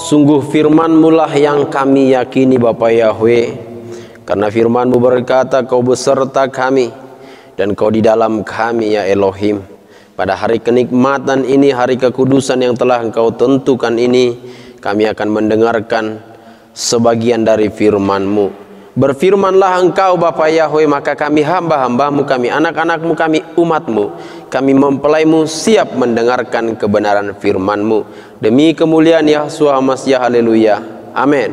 sungguh firman-Mu lah yang kami yakini Bapa Yahweh, karena firman-Mu berkata, Kau beserta kami dan Kau di dalam kami ya Elohim. Pada hari kenikmatan ini, hari kekudusan yang telah Engkau tentukan ini, kami akan mendengarkan sebagian dari firman-Mu. Berfirmanlah Engkau Bapa Yahweh, maka kami hamba-hamba-Mu, kami anak-anak-Mu, kami umat-Mu, kami mempelai-Mu siap mendengarkan kebenaran firman-Mu. Demi kemuliaan Yahshua Mashiach, haleluya, amin.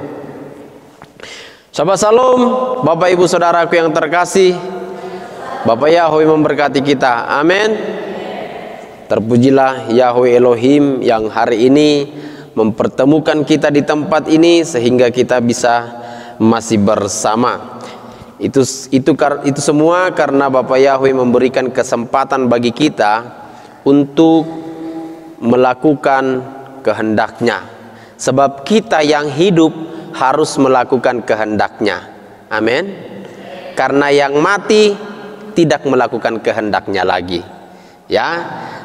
Shabbat Shalom Bapak Ibu Saudaraku yang terkasih, Bapak Yahweh memberkati kita, amin. Terpujilah Yahweh Elohim yang hari ini mempertemukan kita di tempat ini sehingga kita bisa masih bersama. Itu semua karena Bapak Yahweh memberikan kesempatan bagi kita untuk melakukan kehendak-Nya. Sebab kita yang hidup harus melakukan kehendak-Nya. Amin. Karena yang mati tidak melakukan kehendak-Nya lagi. Ya.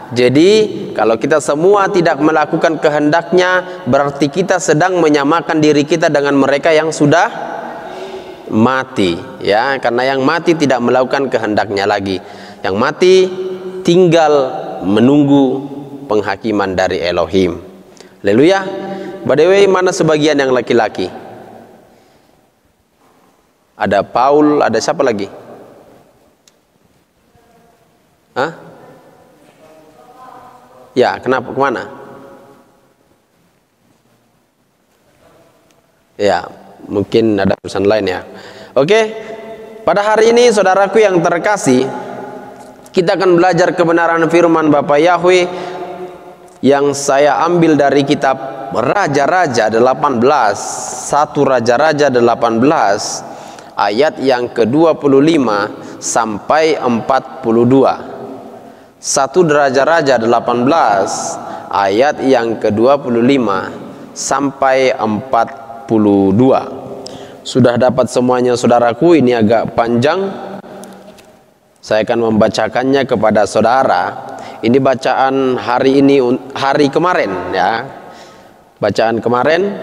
Jadi kalau kita semua tidak melakukan kehendak-Nya, berarti kita sedang menyamakan diri kita dengan mereka yang sudah mati, ya. Karena yang mati tidak melakukan kehendak-Nya lagi. Yang mati tinggal menunggu penghakiman dari Elohim. Haleluya. By the way, mana sebagian yang laki-laki? Ada Paul, ada siapa lagi? Hah? Ya, kenapa? Kemana? Ya, mungkin ada urusan lain ya. Oke, pada hari ini saudaraku yang terkasih, kita akan belajar kebenaran firman Bapa Yahweh yang saya ambil dari kitab Raja-Raja 18, 1 Raja-Raja 18 ayat yang ke-25 sampai 42. 1 Raja-Raja 18 ayat yang ke-25 sampai 42. Sudah dapat semuanya saudaraku? Ini agak panjang. Saya akan membacakannya kepada saudara. Ini bacaan hari ini, hari kemarin ya. Bacaan kemarin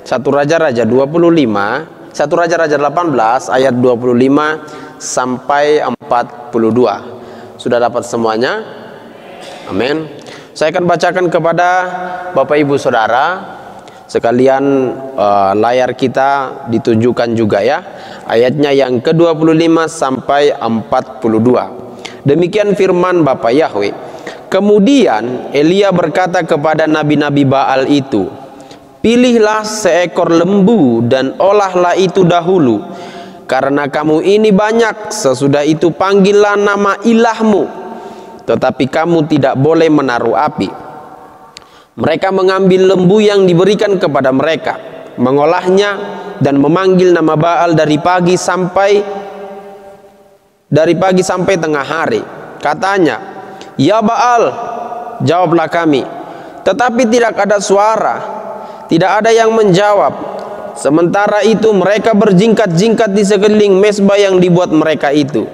1 Raja-Raja 25, 1 Raja-Raja 18 ayat 25 sampai 42. Sudah dapat semuanya? Amin. Saya akan bacakan kepada Bapak Ibu Saudara sekalian. Layar kita ditunjukkan juga ya. Ayatnya yang ke-25 sampai 42. Demikian firman Bapa Yahweh. Kemudian Elia berkata kepada nabi-nabi Baal itu, pilihlah seekor lembu dan olahlah itu dahulu, karena kamu ini banyak. Sesudah itu panggillah nama ilahmu, tetapi kamu tidak boleh menaruh api. Mereka mengambil lembu yang diberikan kepada mereka, mengolahnya dan memanggil nama Baal dari pagi sampai tengah hari. Katanya, ya Baal, jawablah kami. Tetapi tidak ada suara, tidak ada yang menjawab. Sementara itu mereka berjingkat-jingkat di sekeliling mezbah yang dibuat mereka itu.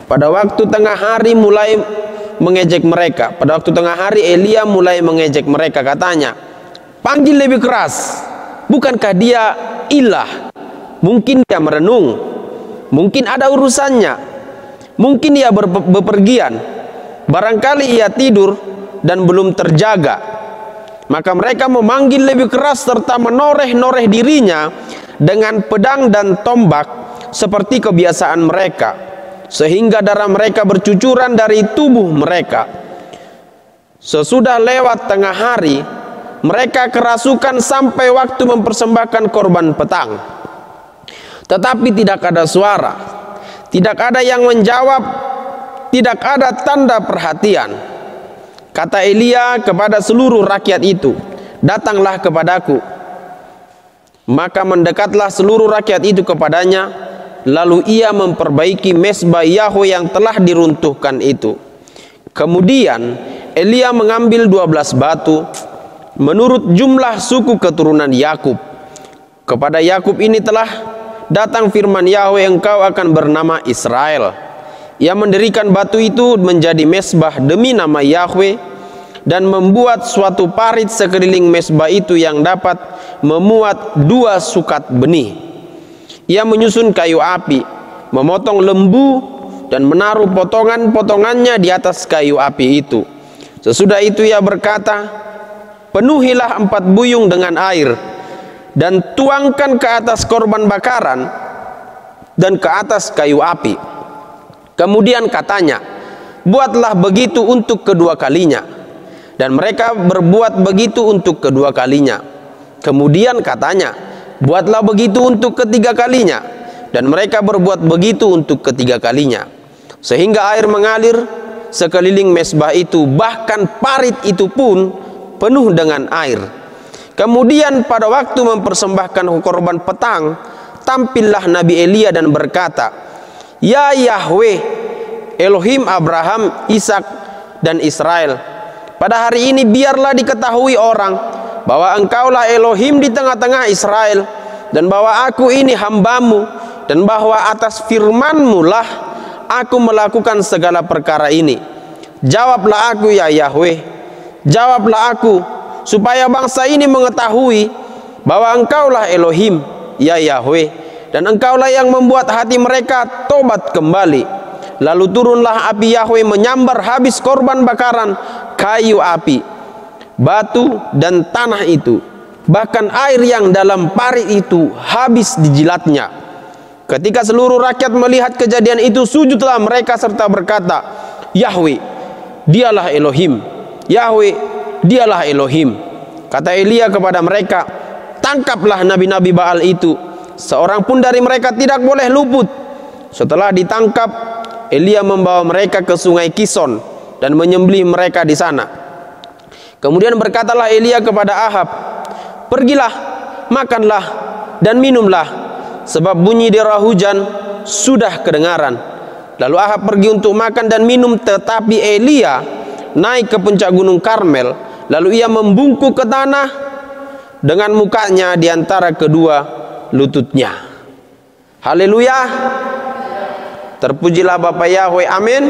Pada waktu tengah hari mulai mengejek mereka. Pada waktu tengah hari Elia mulai mengejek mereka. Katanya, panggil lebih keras. Bukankah dia ilah? Mungkin dia merenung, mungkin ada urusannya, mungkin dia bepergian, barangkali ia tidur dan belum terjaga. Maka mereka memanggil lebih keras serta menoreh-noreh dirinya dengan pedang dan tombak seperti kebiasaan mereka, sehingga darah mereka bercucuran dari tubuh mereka. Sesudah lewat tengah hari, mereka kerasukan sampai waktu mempersembahkan korban petang. Tetapi tidak ada suara, tidak ada yang menjawab, tidak ada tanda perhatian. Kata Elia kepada seluruh rakyat itu, datanglah kepadaku. Maka mendekatlah seluruh rakyat itu kepadanya. Lalu ia memperbaiki mezbah Yahweh yang telah diruntuhkan itu. Kemudian Elia mengambil 12 batu menurut jumlah suku keturunan Yakub. Kepada Yakub ini telah datang firman Yahweh, engkau akan bernama Israel. Ia mendirikan batu itu menjadi mezbah demi nama Yahweh, dan membuat suatu parit sekeliling mezbah itu yang dapat memuat 2 sukat benih. Ia menyusun kayu api, memotong lembu dan menaruh potongan-potongannya di atas kayu api itu. Sesudah itu ia berkata, penuhilah 4 buyung dengan air dan tuangkan ke atas korban bakaran dan ke atas kayu api. Kemudian katanya, buatlah begitu untuk kedua kalinya. Dan mereka berbuat begitu untuk kedua kalinya. Kemudian katanya, buatlah begitu untuk ketiga kalinya. Dan mereka berbuat begitu untuk ketiga kalinya. Sehingga air mengalir sekeliling mezbah itu, bahkan parit itu pun penuh dengan air. Kemudian pada waktu mempersembahkan korban petang, tampillah Nabi Elia dan berkata, ya Yahweh, Elohim Abraham, Ishak dan Israel, pada hari ini biarlah diketahui orang bahwa engkaulah Elohim di tengah-tengah Israel, dan bahwa aku ini hambamu, dan bahwa atas firmanmu lah aku melakukan segala perkara ini. Jawablah aku ya Yahweh, jawablah aku, supaya bangsa ini mengetahui bahwa engkaulah Elohim ya Yahweh, dan engkaulah yang membuat hati mereka tobat kembali. Lalu turunlah api Yahweh menyambar habis korban bakaran, kayu api, batu dan tanah itu, bahkan air yang dalam parit itu habis dijilatnya. Ketika seluruh rakyat melihat kejadian itu, sujudlah mereka serta berkata, Yahweh, dialah Elohim, Yahweh, dialah Elohim. Kata Elia kepada mereka, tangkaplah nabi-nabi Baal itu, seorang pun dari mereka tidak boleh luput. Setelah ditangkap, Elia membawa mereka ke sungai Kison dan menyembelih mereka di sana. Kemudian berkatalah Elia kepada Ahab, pergilah, makanlah dan minumlah, sebab bunyi dera hujan sudah kedengaran. Lalu Ahab pergi untuk makan dan minum, tetapi Elia naik ke puncak gunung Karmel. Lalu ia membungkuk ke tanah dengan mukanya di antara kedua lututnya. Haleluya. Terpujilah Bapa Yahweh, amin.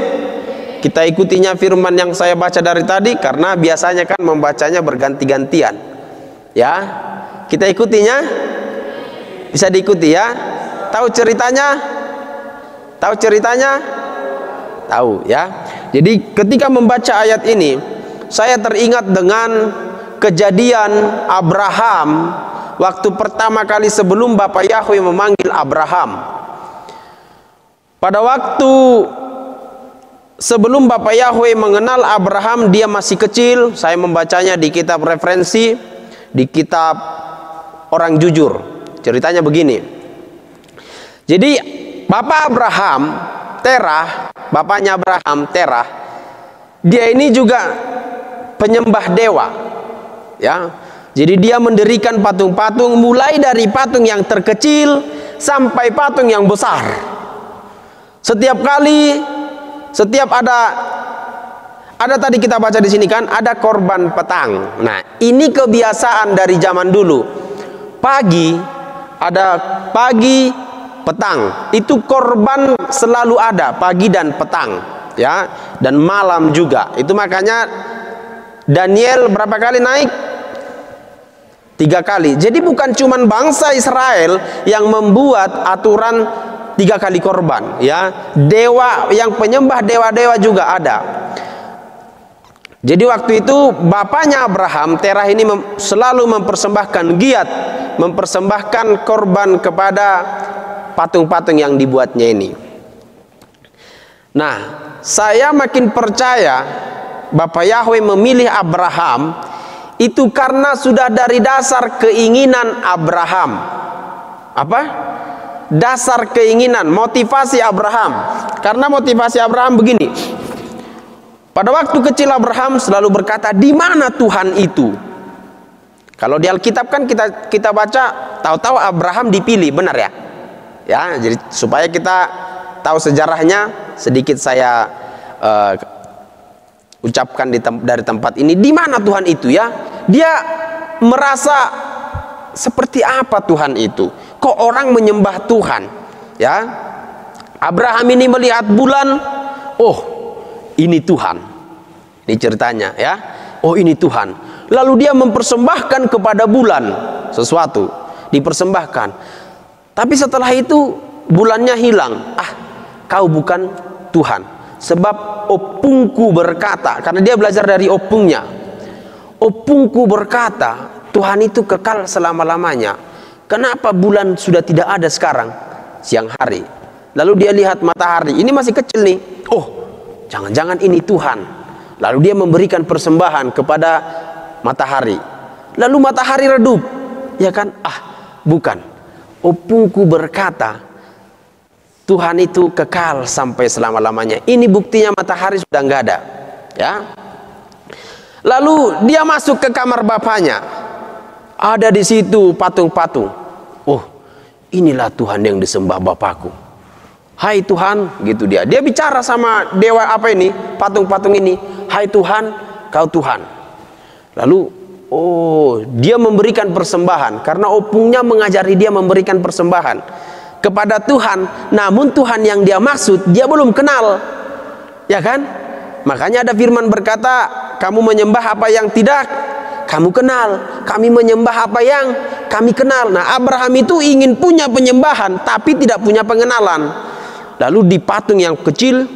Kita ikutinya firman yang saya baca dari tadi, karena biasanya kan membacanya berganti-gantian. Ya, kita ikutinya. Bisa diikuti ya. Tahu ceritanya? Tahu ceritanya? Tahu ya. Jadi ketika membaca ayat ini, saya teringat dengan kejadian Abraham waktu pertama kali sebelum Bapa Yahweh memanggil Abraham. Pada waktu sebelum Bapa Yahweh mengenal Abraham, dia masih kecil. Saya membacanya di kitab referensi, di kitab Orang Jujur. Ceritanya begini. Jadi Bapak Abraham, Terah, bapaknya Abraham, Terah, dia ini juga penyembah dewa. Ya. Jadi dia mendirikan patung-patung, mulai dari patung yang terkecil sampai patung yang besar. Setiap kali, setiap ada tadi kita baca di sini kan, ada korban petang. Nah, ini kebiasaan dari zaman dulu. Pagi, ada pagi, petang. Itu korban selalu ada, pagi dan petang, ya, dan malam juga. Itu makanya Daniel berapa kali naik? 3 kali. Jadi bukan cuma bangsa Israel yang membuat aturan 3 kali korban, ya. Dewa yang penyembah dewa-dewa juga ada. Jadi waktu itu bapaknya Abraham, Terah ini selalu mempersembahkan giat, mempersembahkan korban kepada patung-patung yang dibuatnya ini. Nah, saya makin percaya Bapa Yahweh memilih Abraham itu karena sudah dari dasar keinginan Abraham. Apa? Dasar keinginan, motivasi Abraham. Karena motivasi Abraham begini. Pada waktu kecil Abraham selalu berkata, di mana Tuhan itu? Kalau di Alkitab kan kita baca, tahu-tahu Abraham dipilih, benar ya? Ya, jadi supaya kita tahu sejarahnya, sedikit saya ucapkan dari tempat ini. Di mana Tuhan itu ya? Dia merasa seperti apa Tuhan itu? Kok orang menyembah Tuhan? Ya, Abraham ini melihat bulan, oh ini Tuhan. Ini ceritanya ya. oh ini Tuhan. Lalu dia mempersembahkan kepada bulan sesuatu, dipersembahkan. Tapi setelah itu bulannya hilang. Ah, kau bukan Tuhan. Sebab opungku berkata, karena dia belajar dari opungnya. Opungku berkata, Tuhan itu kekal selama-lamanya. Kenapa bulan sudah tidak ada sekarang? Siang hari. Lalu dia lihat matahari, ini masih kecil nih. Oh, jangan-jangan ini Tuhan. Lalu dia memberikan persembahan kepada matahari. Lalu matahari redup, ya kan? Ah, bukan. Opungku berkata, Tuhan itu kekal sampai selama-lamanya. Ini buktinya matahari sudah nggak ada, ya. Lalu dia masuk ke kamar bapaknya. Ada di situ patung-patung. Oh, inilah Tuhan yang disembah bapakku. Hai Tuhan, gitu dia. Dia bicara sama dewa apa ini? Patung-patung ini. Hai Tuhan, kau Tuhan. Lalu, oh, dia memberikan persembahan karena opungnya mengajari dia memberikan persembahan kepada Tuhan. Namun Tuhan yang dia maksud dia belum kenal, ya kan? Makanya ada firman berkata, kamu menyembah apa yang tidak kamu kenal, kami menyembah apa yang kami kenal. Nah, Abraham itu ingin punya penyembahan tapi tidak punya pengenalan. Lalu di patung yang kecil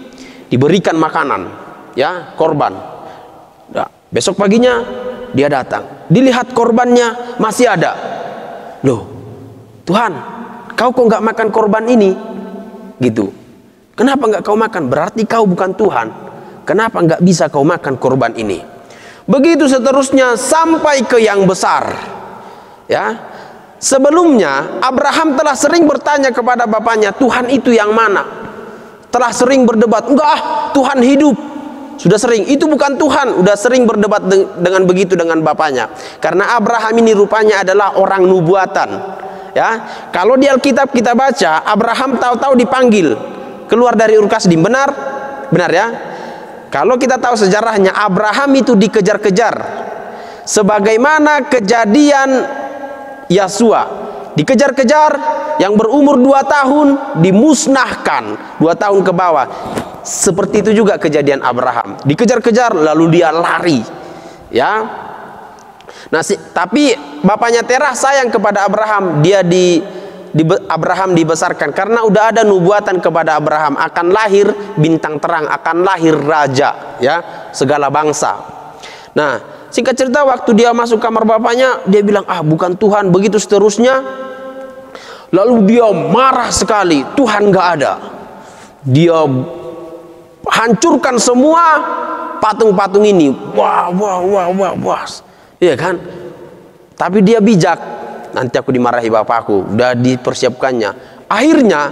diberikan makanan, ya, korban. Nah, besok paginya dia datang, dilihat korbannya masih ada. Loh, Tuhan, kau kok nggak makan korban ini? Gitu. Kenapa nggak kau makan? Berarti kau bukan Tuhan. Kenapa nggak bisa kau makan korban ini? Begitu seterusnya sampai ke yang besar, ya. Sebelumnya Abraham telah sering bertanya kepada bapaknya, Tuhan itu yang mana? Telah sering berdebat, enggak, Tuhan hidup. Sudah sering, itu bukan Tuhan. Udah sering berdebat dengan begitu dengan bapaknya. Karena Abraham ini rupanya adalah orang nubuatan, ya. Kalau di Alkitab kita baca, Abraham tahu-tahu dipanggil keluar dari Ur Kasdim. Benar? Benar, ya. Kalau kita tahu sejarahnya, Abraham itu dikejar-kejar sebagaimana kejadian Yosua, dikejar-kejar, yang berumur 2 tahun dimusnahkan 2 tahun ke bawah. Seperti itu juga kejadian Abraham, dikejar-kejar lalu dia lari, ya. Nah, tapi bapaknya Terah sayang kepada Abraham. Dia Abraham dibesarkan karena udah ada nubuatan kepada Abraham, akan lahir bintang terang, akan lahir raja, ya, segala bangsa. Nah, singkat cerita, waktu dia masuk kamar bapaknya, dia bilang, ah, bukan Tuhan. Begitu seterusnya. Lalu dia marah sekali, Tuhan nggak ada. Dia hancurkan semua patung-patung ini. Wah, iya kan? Tapi dia bijak. Nanti aku dimarahi bapakku, udah dipersiapkannya. Akhirnya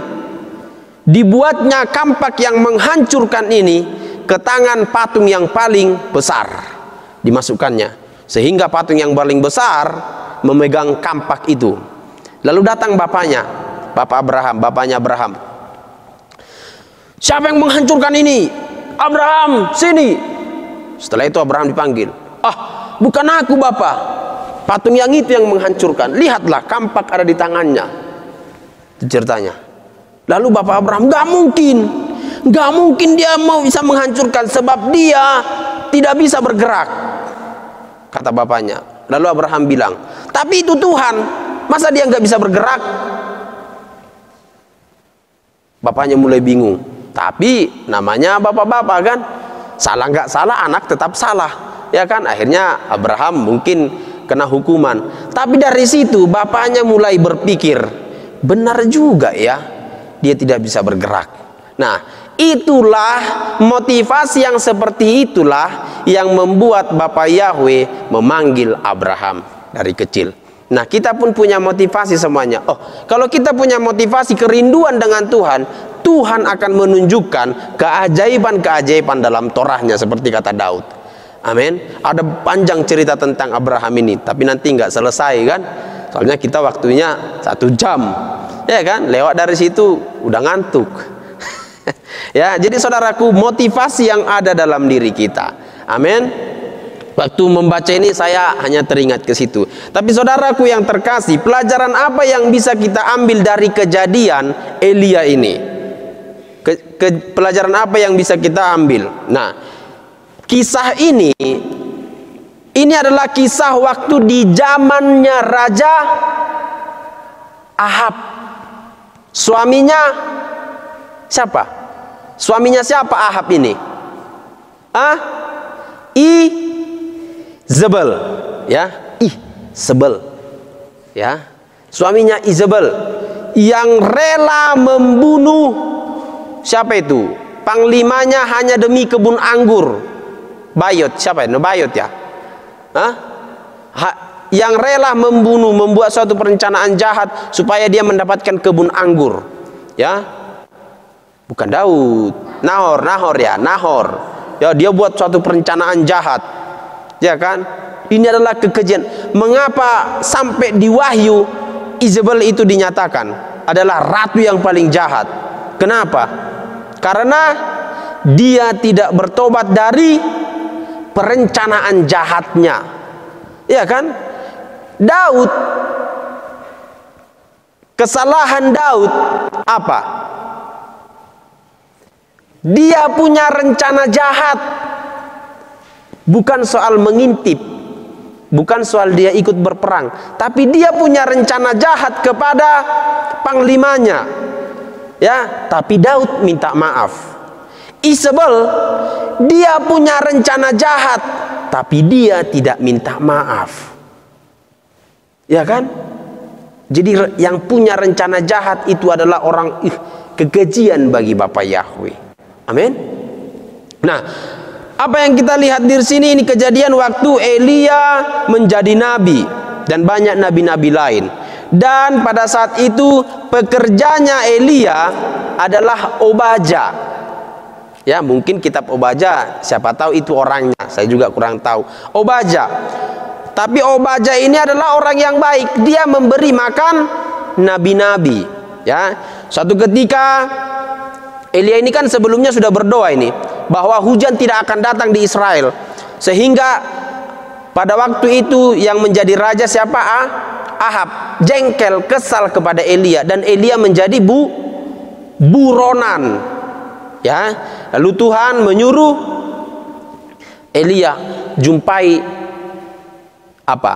dibuatnya kampak yang menghancurkan ini ke tangan patung yang paling besar, dimasukkannya, sehingga patung yang paling besar memegang kampak itu. Lalu datang bapaknya, bapaknya Abraham. Siapa yang menghancurkan ini? Abraham, sini. Setelah itu Abraham dipanggil. Ah, bukan aku, Bapak. Patung yang itu yang menghancurkan. Lihatlah, kampak ada di tangannya. Itu ceritanya. Lalu Bapak Abraham, gak mungkin dia mau bisa menghancurkan, sebab dia tidak bisa bergerak, kata bapaknya. Lalu Abraham bilang, tapi itu Tuhan, masa dia nggak bisa bergerak? Bapaknya mulai bingung. Tapi namanya bapak-bapak kan, salah nggak salah, anak tetap salah, ya kan? Akhirnya Abraham mungkin kena hukuman. Tapi dari situ bapaknya mulai berpikir, benar juga ya, dia tidak bisa bergerak. Nah, itulah motivasi yang seperti itulah yang membuat Bapak Yahweh memanggil Abraham dari kecil. Nah, kita pun punya motivasi semuanya. Oh, kalau kita punya motivasi kerinduan dengan Tuhan, Tuhan akan menunjukkan keajaiban-keajaiban dalam Torahnya seperti kata Daud. Amin. Ada panjang cerita tentang Abraham ini, tapi nanti nggak selesai kan? Soalnya kita waktunya 1 jam, ya kan? Lewat dari situ udah ngantuk. Ya, jadi saudaraku, motivasi yang ada dalam diri kita. Amin. Waktu membaca ini saya hanya teringat ke situ. Tapi saudaraku yang terkasih, pelajaran apa yang bisa kita ambil dari kejadian Elia ini? Pelajaran apa yang bisa kita ambil? Nah, kisah ini Ini adalah kisah waktu di zamannya Raja Ahab. Suaminya siapa? Suaminya siapa Ahab ini? Izebel, ya, Izebel, ya, suaminya Izebel yang rela membunuh siapa itu? Panglimanya hanya demi kebun anggur. Bayot, siapa itu? Bayot ya? Yang rela membunuh, membuat suatu perencanaan jahat supaya dia mendapatkan kebun anggur, ya. Bukan Daud, Nahor ya, dia buat suatu perencanaan jahat, ya kan. Ini adalah kekejian. Mengapa sampai di Wahyu Izebel itu dinyatakan adalah ratu yang paling jahat? Kenapa? Karena dia tidak bertobat dari perencanaan jahatnya, ya kan. Daud, kesalahan Daud apa? Dia punya rencana jahat, bukan soal mengintip, bukan soal dia ikut berperang, tapi dia punya rencana jahat kepada panglimanya, ya. Tapi Daud minta maaf. Izebel, dia punya rencana jahat, tapi dia tidak minta maaf, ya kan. Jadi yang punya rencana jahat itu adalah orang kekejian bagi Bapa Yahweh. Amin. Nah, apa yang kita lihat di sini, ini kejadian waktu Elia menjadi nabi dan banyak nabi-nabi lain. Dan pada saat itu pekerjanya Elia adalah Obaja. Ya, mungkin kitab Obaja, siapa tahu itu orangnya, saya juga kurang tahu. Obaja. Tapi Obaja ini adalah orang yang baik. Dia memberi makan nabi-nabi, ya. Suatu ketika Elia ini kan sebelumnya sudah berdoa ini bahwa hujan tidak akan datang di Israel, sehingga pada waktu itu yang menjadi raja siapa? Ahab jengkel, kesal kepada Elia, dan Elia menjadi buronan, ya. Lalu Tuhan menyuruh Elia jumpai apa?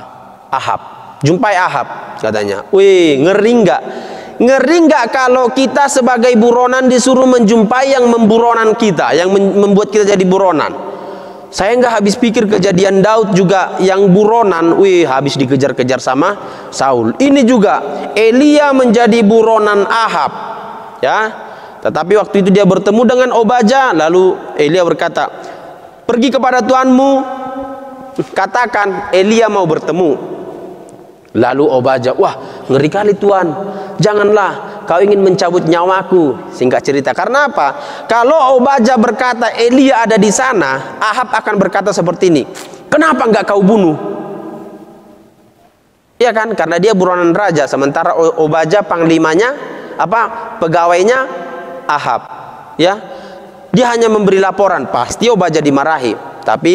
Ahab, jumpai Ahab, katanya. Wih, ngeri nggak? Ngeri nggak kalau kita sebagai buronan disuruh menjumpai yang memburonan kita, yang membuat kita jadi buronan? Saya nggak habis pikir kejadian Daud juga yang buronan, wih, habis dikejar-kejar sama Saul. Ini juga Elia menjadi buronan Ahab, ya. Tetapi waktu itu dia bertemu dengan Obaja, lalu Elia berkata, pergi kepada Tuanmu, katakan Elia mau bertemu. Lalu Obaja, wah, ngeri kali Tuan, janganlah kau ingin mencabut nyawaku. Singkat cerita, karena apa? Kalau Obaja berkata Elia ada di sana, Ahab akan berkata seperti ini, kenapa enggak kau bunuh? Iya kan? Karena dia buronan raja, sementara Obaja panglimanya, pegawainya Ahab, ya. Dia hanya memberi laporan, pasti Obaja dimarahi. Tapi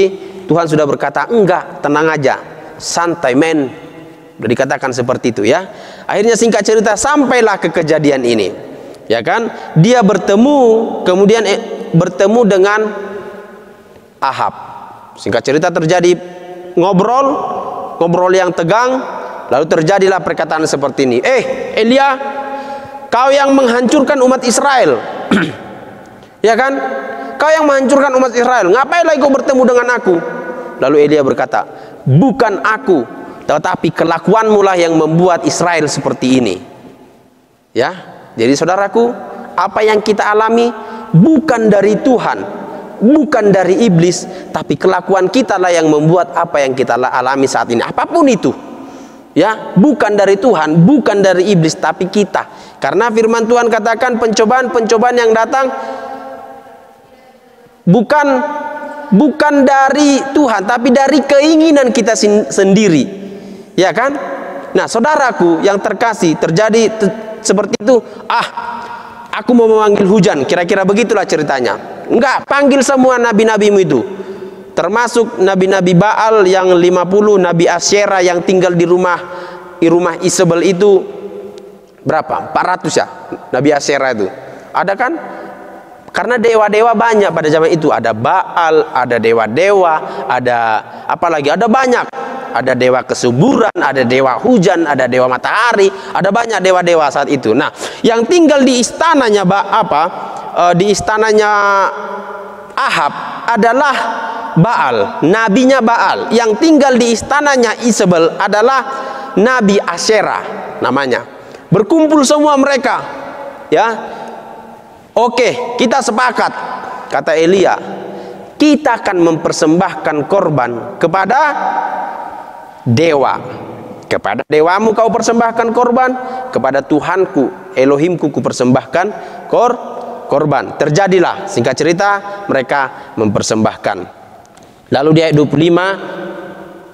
Tuhan sudah berkata, enggak, tenang aja, santai men. Sudah dikatakan seperti itu, ya. Akhirnya singkat cerita sampailah ke kejadian ini, ya kan. Dia bertemu, kemudian bertemu dengan Ahab. Singkat cerita terjadi ngobrol yang tegang. Lalu terjadilah perkataan seperti ini, Elia, kau yang menghancurkan umat Israel, ya kan. Kau yang menghancurkan umat Israel, ngapain lagi kau bertemu dengan aku? Lalu Elia berkata, bukan aku, tetapi kelakuanmu lah yang membuat Israel seperti ini, ya. Jadi saudaraku, apa yang kita alami bukan dari Tuhan, bukan dari iblis, tapi kelakuan kita lah yang membuat apa yang kita alami saat ini, apapun itu, ya. Bukan dari Tuhan, bukan dari iblis, tapi kita. Karena firman Tuhan katakan pencobaan yang datang bukan dari Tuhan, tapi dari keinginan kita sendiri, ya kan. Nah saudaraku yang terkasih, terjadi seperti itu. Aku mau memanggil hujan, kira-kira begitulah ceritanya. Enggak, panggil semua nabi-nabimu itu, termasuk nabi-nabi Baal yang 50, nabi Asyera yang tinggal di rumah Izebel itu berapa? 400 ya, nabi Asyera itu. Ada kan? Karena dewa-dewa banyak pada zaman itu. Ada Baal, ada dewa-dewa, ada apa lagi? Ada banyak. Ada dewa kesuburan, ada dewa hujan, ada dewa matahari, ada banyak dewa-dewa saat itu. Nah, yang tinggal di istananya di istananya Ahab adalah Baal, nabinya Baal. Yang tinggal di istananya Isabel adalah Nabi Asyera namanya. Berkumpul semua mereka, ya. Oke, kita sepakat, kata Elia, kita akan mempersembahkan korban kepada dewa. Kepada dewamu kau persembahkan korban, kepada Tuhanku Elohimku ku persembahkan korban. Terjadilah, singkat cerita, mereka mempersembahkan. Lalu di ayat 25,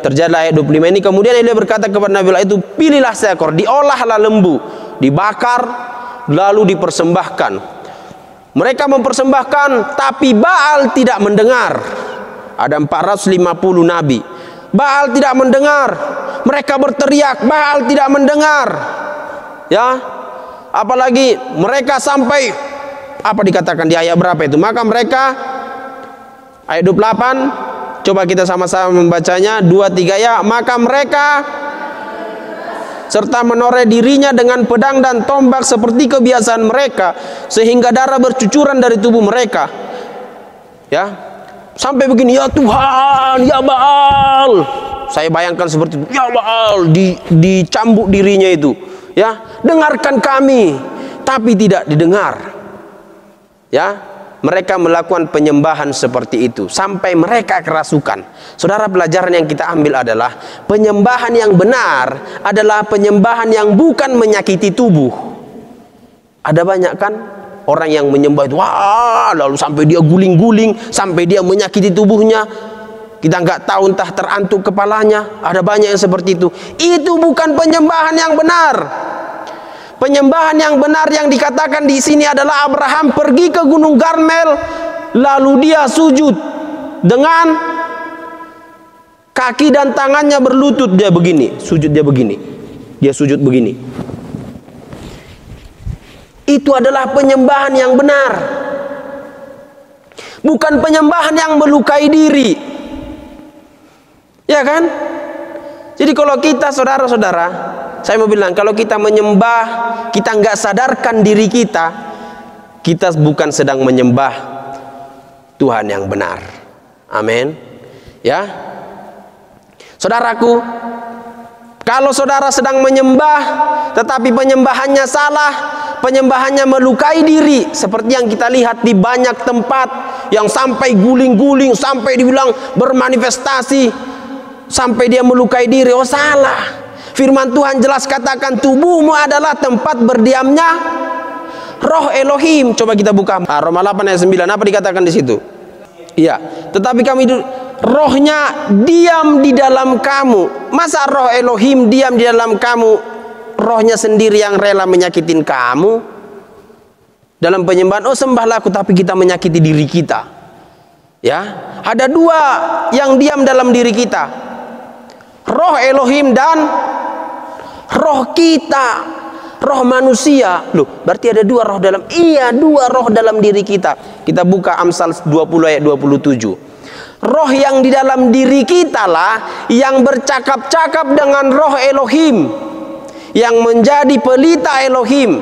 terjadilah ayat 25 ini. Kemudian Elia berkata kepada Nabi Allah itu, pilihlah seekor, diolahlah lembu, dibakar, lalu dipersembahkan. Mereka mempersembahkan, tapi Baal tidak mendengar. Ada 450 nabi. Baal tidak mendengar. Mereka berteriak, Baal tidak mendengar. Ya, apalagi mereka sampai apa dikatakan di ayat berapa itu? Maka mereka, ayat 28, coba kita sama-sama membacanya, 2-3 ya. Maka mereka serta menoreh dirinya dengan pedang dan tombak seperti kebiasaan mereka, sehingga darah bercucuran dari tubuh mereka. Ya, sampai begini, ya Tuhan, ya Baal. Saya bayangkan seperti itu, ya Baal, dicambuk dirinya itu. Ya, dengarkan kami, tapi tidak didengar. Ya, mereka melakukan penyembahan seperti itu sampai mereka kerasukan. Saudara, pelajaran yang kita ambil adalah penyembahan yang benar adalah penyembahan yang bukan menyakiti tubuh. Ada banyak kan orang yang menyembah itu, wah, lalu sampai dia guling-guling, sampai dia menyakiti tubuhnya. Kita nggak tahu, entah terantuk kepalanya. Ada banyak yang seperti itu. Itu bukan penyembahan yang benar. Penyembahan yang benar yang dikatakan di sini adalah Abraham pergi ke Gunung Karmel, lalu dia sujud dengan kaki dan tangannya berlutut, dia begini, sujud dia begini, dia sujud begini. Itu adalah penyembahan yang benar, bukan penyembahan yang melukai diri, ya kan? Jadi kalau kita, saudara-saudara, saya mau bilang, kalau kita menyembah, kita nggak sadarkan diri kita, kita bukan sedang menyembah Tuhan yang benar. Amin. Ya, saudaraku, kalau saudara sedang menyembah, tetapi penyembahannya salah, penyembahannya melukai diri, seperti yang kita lihat di banyak tempat, yang sampai guling-guling, sampai dibilang bermanifestasi, sampai dia melukai diri. Oh, salah. Firman Tuhan jelas katakan, tubuhmu adalah tempat berdiamnya Roh Elohim. Coba kita buka Roma 8 ayat 9. Apa dikatakan di situ? Iya, tetapi kami rohnya diam di dalam kamu. Masa Roh Elohim diam di dalam kamu? Rohnya sendiri yang rela menyakitin kamu dalam penyembahan. Oh, sembahlah aku, tapi kita menyakiti diri kita. Ya, ada dua yang diam dalam diri kita, Roh Elohim dan roh kita, roh manusia. Loh, berarti ada dua roh dalam, iya, dua roh dalam diri kita. Kita buka Amsal 20 ayat 27. Roh yang di dalam diri kita lah yang bercakap-cakap dengan roh Elohim, yang menjadi pelita Elohim.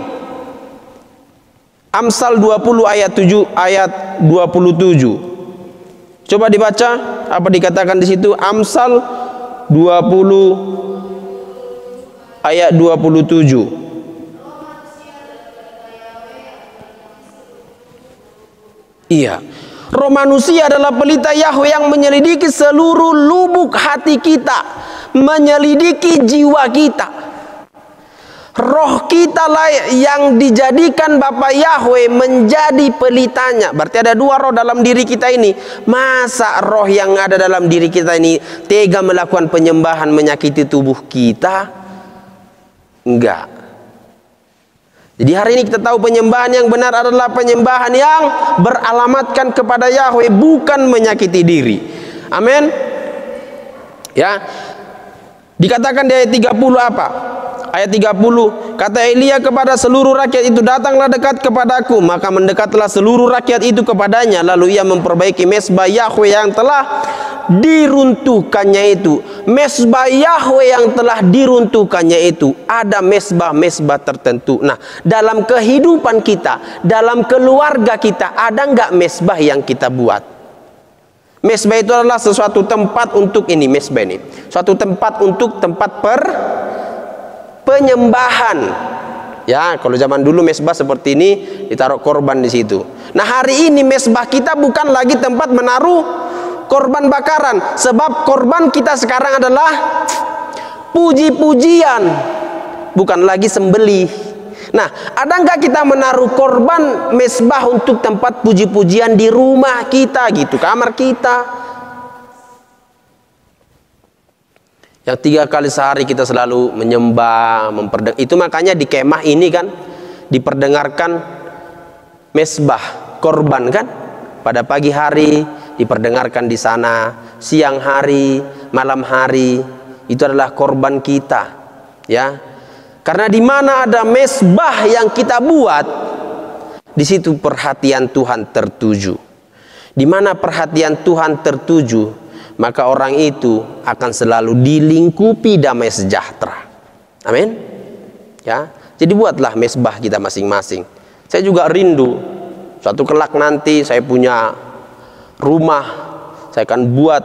Amsal 20 ayat 7 ayat 27. Coba dibaca apa dikatakan di situ. Amsal 20 ayat 27. Iya, roh manusia adalah pelita Yahweh yang menyelidiki seluruh lubuk hati kita, menyelidiki jiwa kita. Roh kita lah yang dijadikan Bapa Yahweh menjadi pelitanya. Berarti ada dua roh dalam diri kita ini. Masa roh yang ada dalam diri kita ini tega melakukan penyembahan menyakiti tubuh kita? Enggak. Jadi hari ini kita tahu penyembahan yang benar adalah penyembahan yang beralamatkan kepada Yahweh, bukan menyakiti diri. Amin. Ya. Dikatakan di ayat 30 apa? ayat 30, kata Elia kepada seluruh rakyat itu, datanglah dekat kepadaku. Maka mendekatlah seluruh rakyat itu kepadanya, lalu ia memperbaiki mesbah Yahweh yang telah diruntuhkannya itu. Mesbah Yahweh yang telah diruntuhkannya itu, ada mesbah-mesbah tertentu. Nah, dalam kehidupan kita, dalam keluarga kita, ada nggak mesbah yang kita buat? Mesbah itu adalah sesuatu tempat untuk ini, mesbah ini suatu tempat untuk tempat penyembahan. Ya, kalau zaman dulu mesbah seperti ini ditaruh korban di situ. Nah, hari ini mesbah kita bukan lagi tempat menaruh korban bakaran, sebab korban kita sekarang adalah puji-pujian, bukan lagi sembelih. Nah, ada nggak kita menaruh korban mesbah untuk tempat puji-pujian di rumah kita gitu, kamar kita? Yang 3 kali sehari kita selalu menyembah, itu makanya di kemah ini kan diperdengarkan mesbah korban kan, pada pagi hari diperdengarkan di sana, siang hari, malam hari, itu adalah korban kita, ya. Karena di mana ada mesbah yang kita buat, di situ perhatian Tuhan tertuju. Di mana perhatian Tuhan tertuju, maka orang itu akan selalu dilingkupi damai sejahtera. Amin. Ya, jadi buatlah mesbah kita masing-masing. Saya juga rindu suatu kelak nanti saya punya rumah, saya akan buat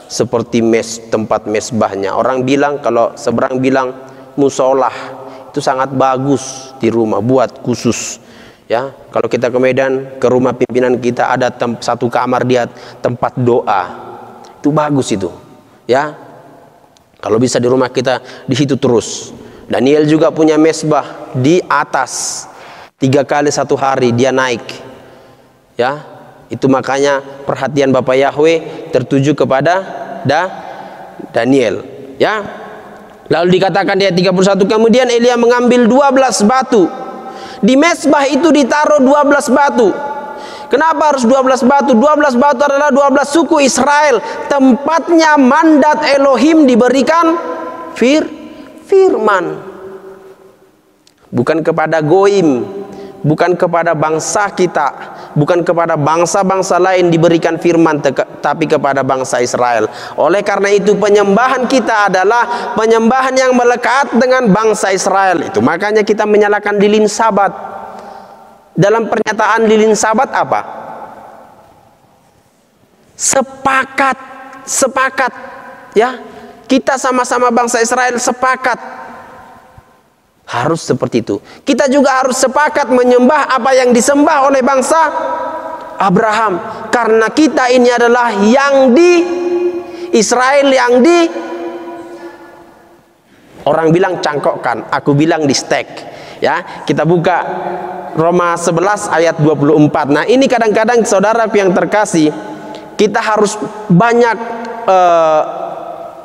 seperti tempat mesbahnya. Orang bilang, kalau seberang bilang musolah itu sangat bagus di rumah, buat khusus. Ya, kalau kita ke Medan, ke rumah pimpinan kita ada satu kamar dia tempat doa, itu bagus itu. Ya, kalau bisa di rumah kita di situ terus. Daniel juga punya mesbah di atas, 3 kali 1 hari dia naik. Ya, itu makanya perhatian Bapak Yahweh tertuju kepada Daniel. Ya, lalu dikatakan di ayat 31, kemudian Elia mengambil 12 batu. Di mesbah itu ditaruh 12 batu. Kenapa harus 12 batu? 12 batu adalah 12 suku Israel. Tempatnya mandat Elohim diberikan firman. Bukan kepada goim, bukan kepada bangsa kita, bukan kepada bangsa-bangsa lain diberikan firman, tapi kepada bangsa Israel. Oleh karena itu penyembahan kita adalah penyembahan yang melekat dengan bangsa Israel. Itu makanya kita menyalakan lilin Sabat. Dalam pernyataan lilin Sabat apa? Sepakat, ya. Kita sama-sama bangsa Israel sepakat. Harus seperti itu. Kita juga harus sepakat menyembah apa yang disembah oleh bangsa Abraham. Karena kita ini adalah yang di Israel, yang di, orang bilang cangkokkan, aku bilang di stek. Ya, kita buka Roma 11 ayat 24. Nah, ini kadang-kadang saudaraku yang terkasih, kita harus banyak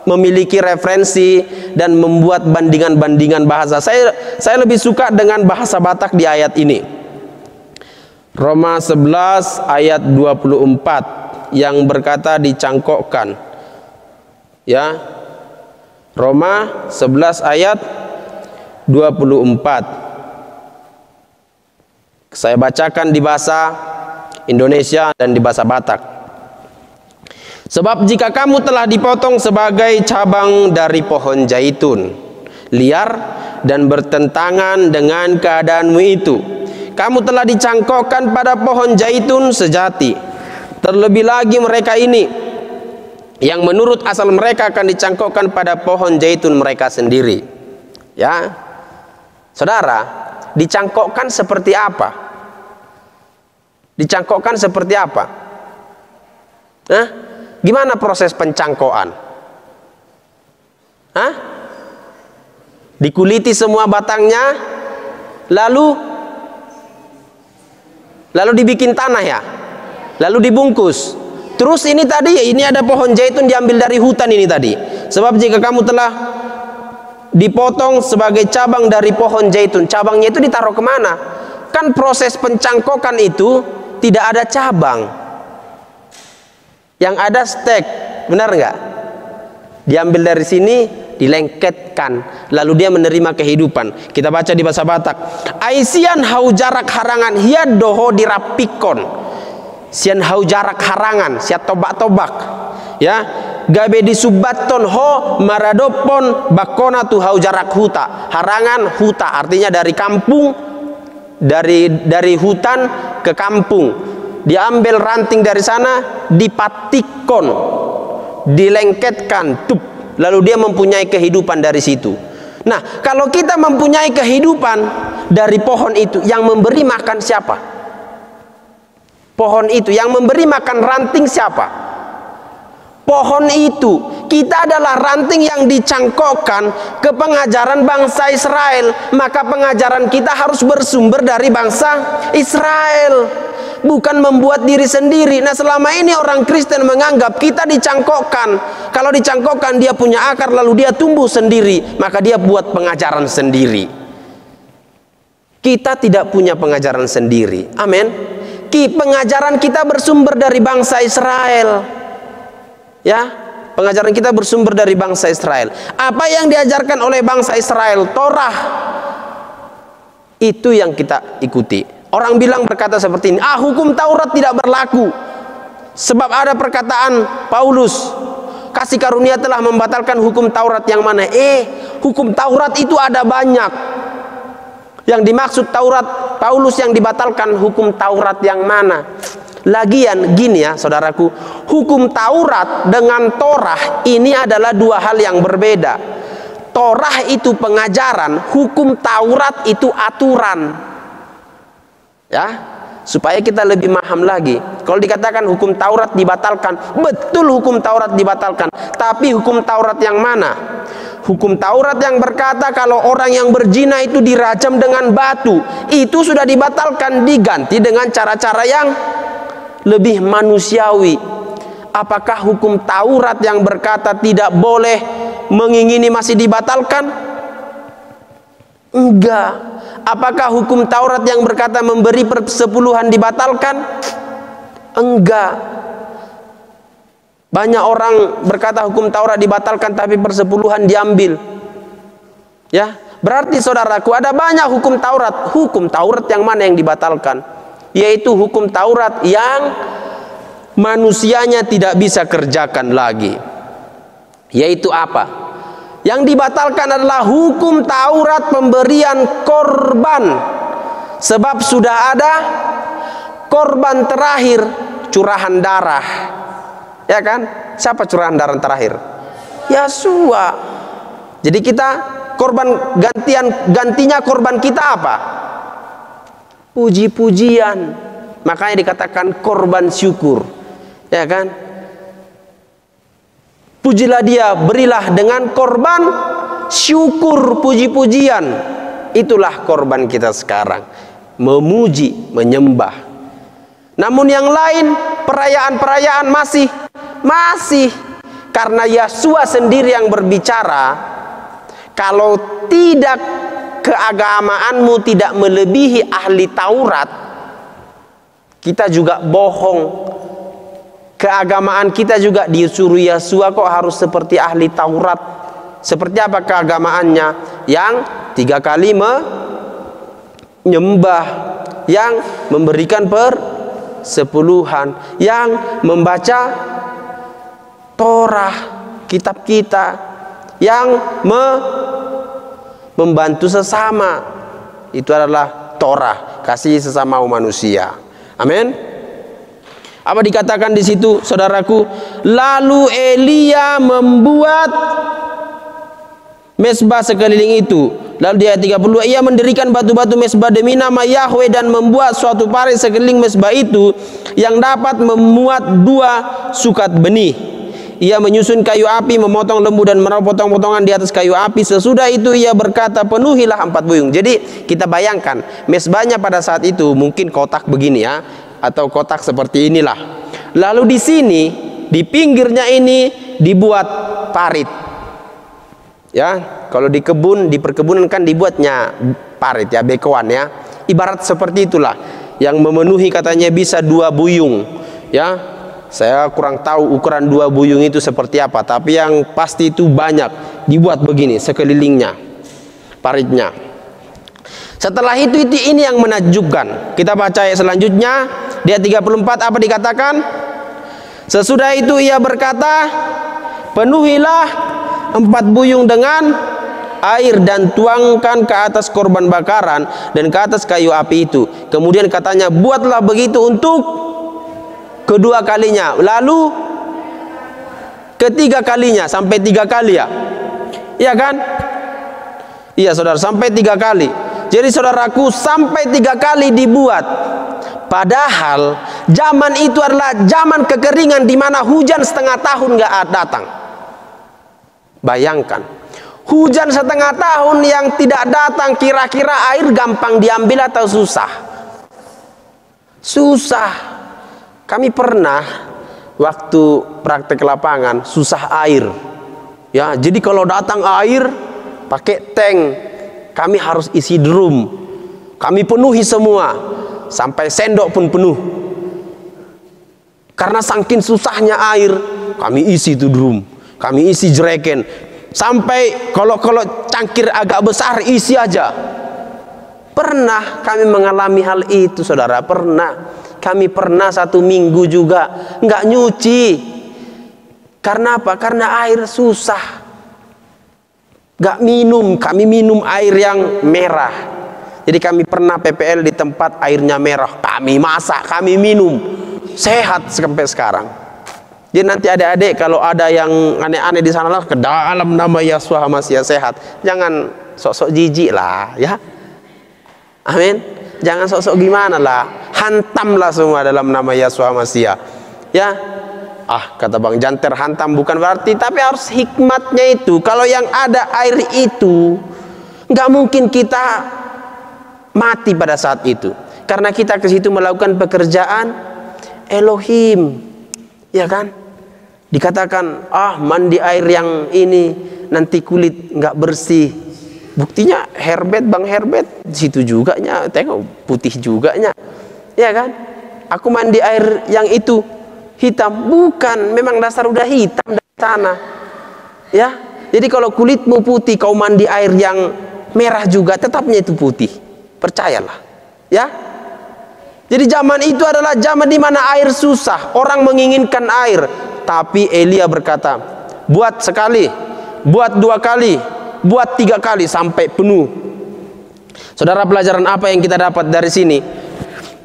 memiliki referensi dan membuat bandingan-bandingan bahasa. Saya lebih suka dengan bahasa Batak di ayat ini. Roma 11 ayat 24 yang berkata dicangkokkan. Ya. Roma 11 ayat 24. Saya bacakan di bahasa Indonesia dan di bahasa Batak. Sebab jika kamu telah dipotong sebagai cabang dari pohon zaitun liar dan bertentangan dengan keadaanmu itu, kamu telah dicangkokkan pada pohon zaitun sejati. Terlebih lagi mereka ini, yang menurut asal mereka akan dicangkokkan pada pohon zaitun mereka sendiri. Ya, saudara, dicangkokkan seperti apa? Dicangkokkan seperti apa? Hah? Gimana proses pencangkokan? Hah? Dikuliti semua batangnya, lalu dibikin tanah ya, lalu dibungkus. Terus ini tadi, ini ada pohon zaitun diambil dari hutan ini tadi. Sebab jika kamu telah dipotong sebagai cabang dari pohon zaitun, cabangnya itu ditaruh kemana? Kan proses pencangkokan itu tidak ada cabang, yang ada stek, benar nggak? Diambil dari sini, dilengketkan, lalu dia menerima kehidupan. Kita baca di bahasa Batak, Aisian hau jarak harangan hia doho dirapikon. Sian hau jarak harangan, siat tobak-tobak, ya. Gabe disubaton ho maradopon bakona tu hau jarak huta. Harangan huta artinya dari kampung, dari hutan ke kampung. Diambil ranting dari sana, dipatikon, dilengketkan, tup, lalu dia mempunyai kehidupan dari situ. Nah, kalau kita mempunyai kehidupan dari pohon itu, yang memberi makan siapa? Pohon itu yang memberi makan ranting siapa? Pohon itu. Kita adalah ranting yang dicangkokkan ke pengajaran bangsa Israel. Maka pengajaran kita harus bersumber dari bangsa Israel, bukan membuat diri sendiri. Nah, selama ini orang Kristen menganggap kita dicangkokkan. Kalau dicangkokkan dia punya akar lalu dia tumbuh sendiri, maka dia buat pengajaran sendiri. Kita tidak punya pengajaran sendiri. Amin. Pengajaran kita bersumber dari bangsa Israel. Ya, pengajaran kita bersumber dari bangsa Israel. Apa yang diajarkan oleh bangsa Israel, Torah, itu yang kita ikuti. Orang bilang berkata seperti ini, hukum Taurat tidak berlaku. Sebab ada perkataan Paulus, kasih karunia telah membatalkan hukum Taurat yang mana? Hukum Taurat itu ada banyak. Yang dimaksud Taurat, Paulus yang dibatalkan hukum Taurat yang mana? Lagian gini ya saudaraku, hukum Taurat dengan Torah ini adalah dua hal yang berbeda. Torah itu pengajaran, hukum Taurat itu aturan. Ya, supaya kita lebih paham lagi. Kalau dikatakan hukum Taurat dibatalkan, betul hukum Taurat dibatalkan. Tapi hukum Taurat yang mana? Hukum Taurat yang berkata kalau orang yang berzina itu dirajam dengan batu, itu sudah dibatalkan, diganti dengan cara-cara yang lebih manusiawi. Apakah hukum Taurat yang berkata tidak boleh mengingini masih dibatalkan? Enggak. Apakah hukum Taurat yang berkata memberi persepuluhan dibatalkan? Enggak. Banyak orang berkata hukum Taurat dibatalkan tapi persepuluhan diambil. Ya, berarti saudaraku ada banyak hukum Taurat. Hukum Taurat yang mana yang dibatalkan? Yaitu hukum Taurat yang manusianya tidak bisa kerjakan lagi. Yaitu apa? Yang dibatalkan adalah hukum Taurat pemberian korban. Sebab sudah ada korban terakhir, curahan darah. Ya kan? Siapa curahan darah terakhir? Yesua. Jadi kita korban gantinya korban kita apa? Puji-pujian. Makanya dikatakan korban syukur. Ya kan? Pujilah dia, berilah dengan korban syukur, puji-pujian. Itulah korban kita sekarang. Memuji, menyembah. Namun yang lain, perayaan-perayaan masih karena Yesua sendiri yang berbicara, kalau tidak keagamaanmu tidak melebihi ahli Taurat, kita juga bohong. Keagamaan kita juga disuruh Yesua kok harus seperti ahli Taurat. Seperti apa keagamaannya? Yang 3 kali menyembah, yang memberikan persepuluhan, yang membaca Torah, kitab kita, yang membantu sesama. Itu adalah Torah, kasih sesama manusia. Amin. Apa dikatakan di situ, saudaraku? Lalu Elia membuat mesbah sekeliling itu. Lalu di ayat 32, ia mendirikan batu-batu mesbah demi nama Yahweh dan membuat suatu parit sekeliling mesbah itu yang dapat memuat 2 sukat benih. Ia menyusun kayu api, memotong lembu dan menaruh potong-potongan di atas kayu api. Sesudah itu ia berkata, penuhilah 4 buyung. Jadi kita bayangkan mesbahnya pada saat itu mungkin kotak begini ya, atau kotak seperti inilah. Lalu di sini di pinggirnya ini dibuat parit. Ya, kalau di kebun, di perkebunan kan dibuatnya parit ya, bekoan ya. Ibarat seperti itulah yang memenuhi katanya bisa 2 buyung ya. Saya kurang tahu ukuran 2 buyung itu seperti apa, tapi yang pasti itu banyak, dibuat begini sekelilingnya paritnya. Setelah itu ini yang menakjubkan. Kita baca ayat selanjutnya, di ayat 34 apa dikatakan? Sesudah itu ia berkata, penuhilah 4 buyung dengan air dan tuangkan ke atas korban bakaran dan ke atas kayu api itu. Kemudian katanya, buatlah begitu untuk kedua kalinya, lalu ketiga kalinya, sampai 3 kali ya. Iya kan? Iya saudara, sampai 3 kali. Jadi saudaraku, sampai 3 kali dibuat. Padahal zaman itu adalah zaman kekeringan, di mana hujan setengah tahun nggak datang. Bayangkan, hujan setengah tahun yang tidak datang, kira-kira air gampang diambil atau susah? Susah. Kami pernah waktu praktek lapangan susah air. Ya, jadi kalau datang air pakai tank, kami harus isi drum. Kami penuhi semua, sampai sendok pun penuh. Karena saking susahnya air, kami isi itu drum, kami isi jereken. Sampai kalau cangkir agak besar isi aja. Pernah kami mengalami hal itu, saudara, pernah. Kami pernah 1 minggu juga nggak nyuci. Karena apa? Karena air susah. Nggak minum, kami minum air yang merah. Jadi kami pernah PPL di tempat airnya merah. Kami masak, kami minum. Sehat sampai sekarang. Jadi nanti adik-adik kalau ada yang aneh-aneh di sana lah, ke dalam nama Yeshua Hamasiah sehat. Jangan sok-sok jijik lah, ya. Amin. Jangan sok-sok gimana lah. Hantamlah semua dalam nama Yeshua Hamasiah. Ya. Kata Bang Janter, hantam bukan berarti, tapi harus hikmatnya itu. Kalau yang ada air itu, nggak mungkin kita mati pada saat itu. Karena kita ke situ melakukan pekerjaan Elohim. Ya kan? Dikatakan, mandi air yang ini nanti kulit nggak bersih. Buktinya Bang Herbert di situ juga nya, tengok putih juga nya. Ya kan? Aku mandi air yang itu hitam, bukan, memang dasar udah hitam dari sana. Ya. Jadi kalau kulitmu putih, kau mandi air yang merah juga, tetapnya itu putih. Percayalah. Ya. Jadi zaman itu adalah zaman di mana air susah, orang menginginkan air. Tapi Elia berkata, buat sekali, buat 2 kali, buat 3 kali sampai penuh. Saudara, pelajaran apa yang kita dapat dari sini?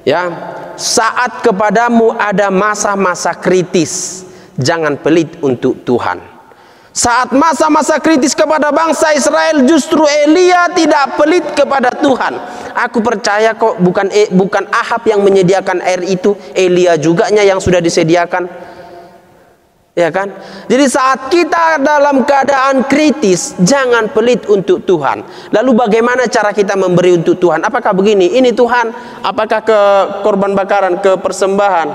Ya, saat kepadamu ada masa-masa kritis, jangan pelit untuk Tuhan. Saat masa-masa kritis kepada bangsa Israel, justru Elia tidak pelit kepada Tuhan. Aku percaya kok bukan Ahab yang menyediakan air itu, Elia juga yang sudah disediakan. Ya kan? Jadi saat kita dalam keadaan kritis, jangan pelit untuk Tuhan. Lalu bagaimana cara kita memberi untuk Tuhan? Apakah begini, ini Tuhan, apakah ke korban bakaran, ke persembahan?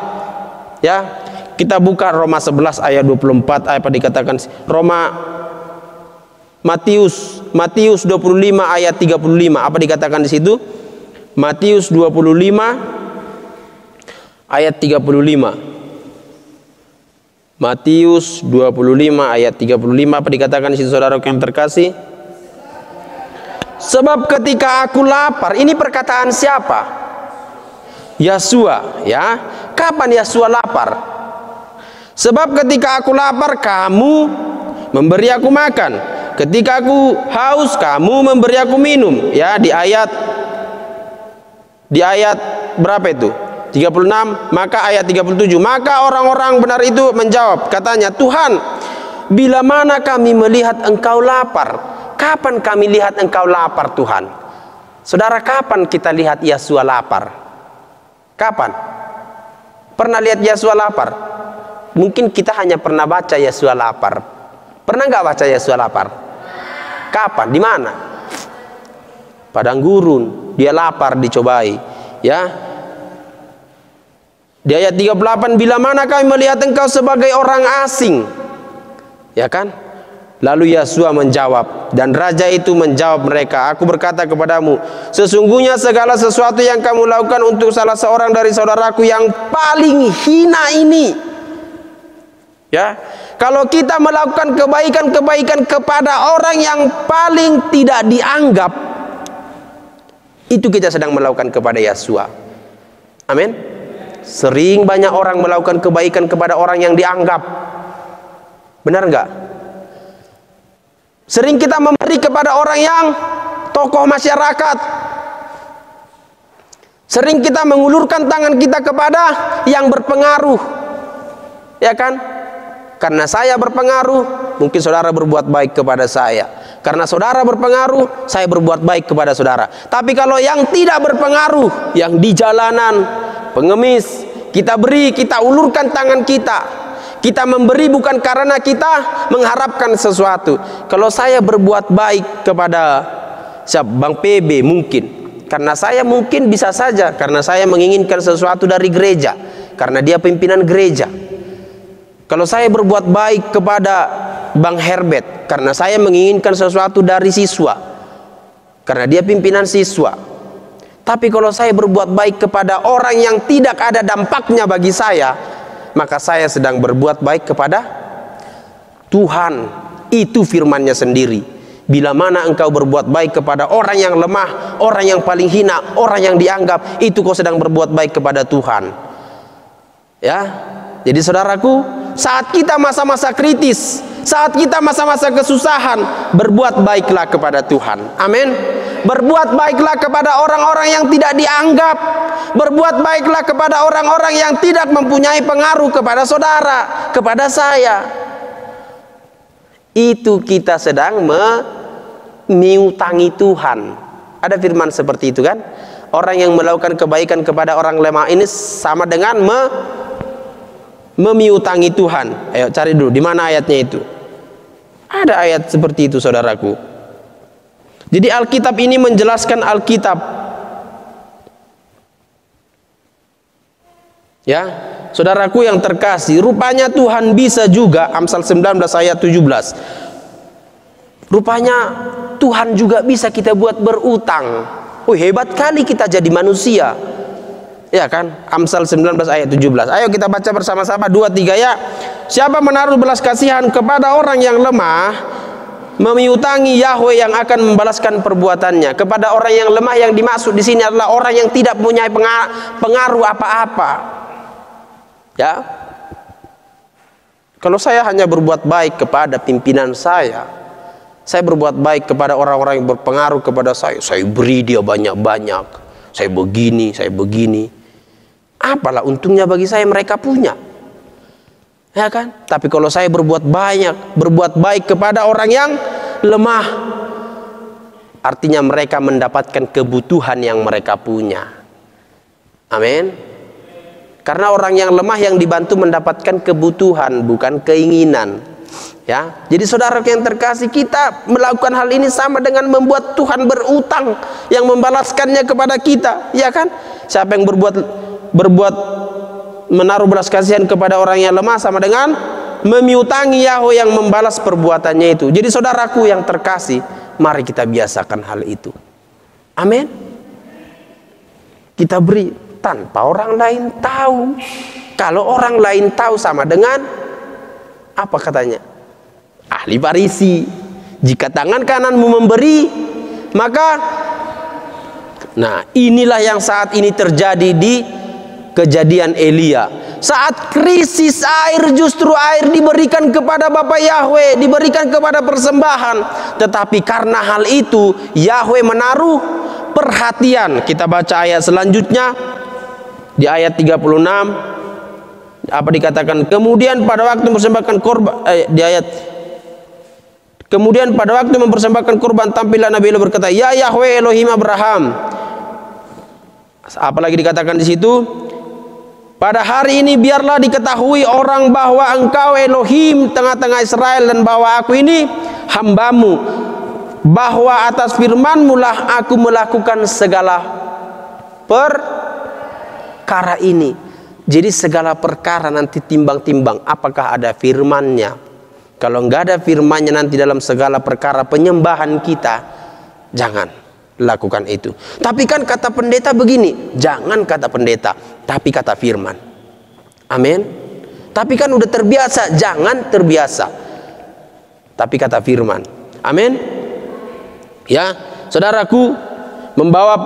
Ya, kita buka Roma 11 ayat 24, apa dikatakan? Matius 25 ayat 35, apa dikatakan di situ? Matius 25 ayat 35. Matius 25 ayat 35, apa dikatakan di situ, saudara yang terkasih? Sebab ketika aku lapar, ini perkataan siapa? Yeshua, ya. Kapan Yeshua lapar? Sebab ketika aku lapar, kamu memberi aku makan. Ketika aku haus, kamu memberi aku minum. Ya, di ayat berapa itu? 36, maka ayat 37, maka orang-orang benar itu menjawab, katanya, Tuhan, bila mana kami melihat engkau lapar? Kapan kami lihat engkau lapar, Tuhan? Saudara, kapan kita lihat Yeshua lapar? Kapan? Pernah lihat Yeshua lapar? Mungkin kita hanya pernah baca Yeshua lapar. Pernah nggak baca Yeshua lapar? Kapan? Di mana? Padang gurun, dia lapar dicobai, ya. Di ayat 38, bila mana kami melihat engkau sebagai orang asing, ya kan? Lalu Yeshua menjawab, dan raja itu menjawab mereka, aku berkata kepadamu, sesungguhnya segala sesuatu yang kamu lakukan untuk salah seorang dari saudaraku yang paling hina ini, Ya, kalau kita melakukan kebaikan-kebaikan kepada orang yang paling tidak dianggap, itu kita sedang melakukan kepada Yesua. Amin. Sering banyak orang melakukan kebaikan kepada orang yang dianggap. Benar enggak? Sering kita memberi kepada orang yang tokoh masyarakat. Sering kita mengulurkan tangan kita kepada yang berpengaruh. Ya kan? Karena saya berpengaruh, mungkin saudara berbuat baik kepada saya. Karena saudara berpengaruh, saya berbuat baik kepada saudara. Tapi kalau yang tidak berpengaruh, yang di jalanan, pengemis, kita beri, kita ulurkan tangan kita. Kita memberi bukan karena kita mengharapkan sesuatu. Kalau saya berbuat baik kepada Bang PB mungkin, karena saya mungkin bisa saja, karena saya menginginkan sesuatu dari gereja, karena dia pimpinan gereja. Kalau saya berbuat baik kepada Bang Herbert, karena saya menginginkan sesuatu dari siswa, karena dia pimpinan siswa. Tapi kalau saya berbuat baik kepada orang yang tidak ada dampaknya bagi saya, maka saya sedang berbuat baik kepada Tuhan. Itu firman-Nya sendiri. Bila mana engkau berbuat baik kepada orang yang lemah, orang yang paling hina, orang yang dianggap, itu kau sedang berbuat baik kepada Tuhan. Ya. Jadi saudaraku, saat kita masa-masa kritis, saat kita masa-masa kesusahan, berbuat baiklah kepada Tuhan. Amin. Berbuat baiklah kepada orang-orang yang tidak dianggap. Berbuat baiklah kepada orang-orang yang tidak mempunyai pengaruh kepada saudara, kepada saya. Itu kita sedang memiutangi Tuhan. Ada firman seperti itu kan? Orang yang melakukan kebaikan kepada orang lemah ini sama dengan memiutangi Tuhan. Ayo cari dulu di mana ayatnya itu. Ada ayat seperti itu saudaraku. Jadi Alkitab ini menjelaskan Alkitab. Ya, saudaraku yang terkasih, rupanya Tuhan bisa juga, Amsal 19 ayat 17. Rupanya Tuhan juga bisa kita buat berutang. Oh, hebat kali kita jadi manusia. Ya kan? Amsal 19 ayat 17. Ayo kita baca bersama-sama 2, 3 ya. Siapa menaruh belas kasihan kepada orang yang lemah, memiutangi Yahweh yang akan membalaskan perbuatannya. Kepada orang yang lemah yang dimaksud di sini adalah orang yang tidak punya pengaruh apa-apa. Ya. Kalau saya hanya berbuat baik kepada pimpinan saya berbuat baik kepada orang-orang yang berpengaruh kepada saya beri dia banyak-banyak. Saya begini. Apalah untungnya bagi saya mereka punya. Ya kan? Tapi kalau saya berbuat baik kepada orang yang lemah, artinya mereka mendapatkan kebutuhan yang mereka punya. Amin. Karena orang yang lemah yang dibantu mendapatkan kebutuhan, bukan keinginan. Ya. Jadi saudara yang terkasih, kita melakukan hal ini sama dengan membuat Tuhan berutang yang membalaskannya kepada kita, ya kan? Siapa yang berbuat menaruh belas kasihan kepada orang yang lemah sama dengan memiutangi Yahweh yang membalas perbuatannya itu. Jadi saudaraku yang terkasih, mari kita biasakan hal itu. Amin. Kita beri tanpa orang lain tahu. Kalau orang lain tahu sama dengan apa katanya? Ahli Farisi. Jika tangan kananmu memberi, maka inilah yang saat ini terjadi di kejadian Elia. Saat krisis air, justru air diberikan kepada Bapa Yahweh, diberikan kepada persembahan. Tetapi karena hal itu Yahweh menaruh perhatian. Kita baca ayat selanjutnya di ayat 36. Apa dikatakan? Kemudian pada waktu mempersembahkan korban Kemudian pada waktu mempersembahkan korban, tampillah Nabi Elia berkata, "Ya Yahweh Elohim Abraham." Apalagi dikatakan di situ? Pada hari ini biarlah diketahui orang bahwa Engkau Elohim tengah-tengah Israel, dan bahwa aku ini hambamu, bahwa atas firman-Mu lah aku melakukan segala perkara ini. Jadi segala perkara nanti timbang-timbang apakah ada firman-Nya. Kalau enggak ada firman-Nya nanti dalam segala perkara penyembahan kita, jangan lakukan itu. Tapi kan kata pendeta begini, jangan kata pendeta, tapi kata firman. Amin. Tapi kan udah terbiasa, jangan terbiasa. Tapi kata firman, amin. Ya, saudaraku, membawa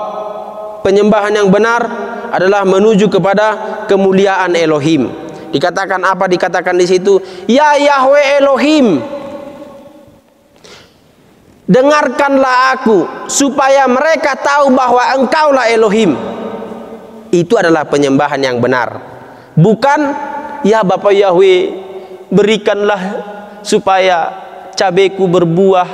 penyembahan yang benar adalah menuju kepada kemuliaan Elohim. Dikatakan apa? Dikatakan di situ, ya Yahweh Elohim, dengarkanlah aku, supaya mereka tahu bahwa engkaulah Elohim. Itu adalah penyembahan yang benar. Bukan, ya Bapak Yahweh, berikanlah supaya cabeku berbuah.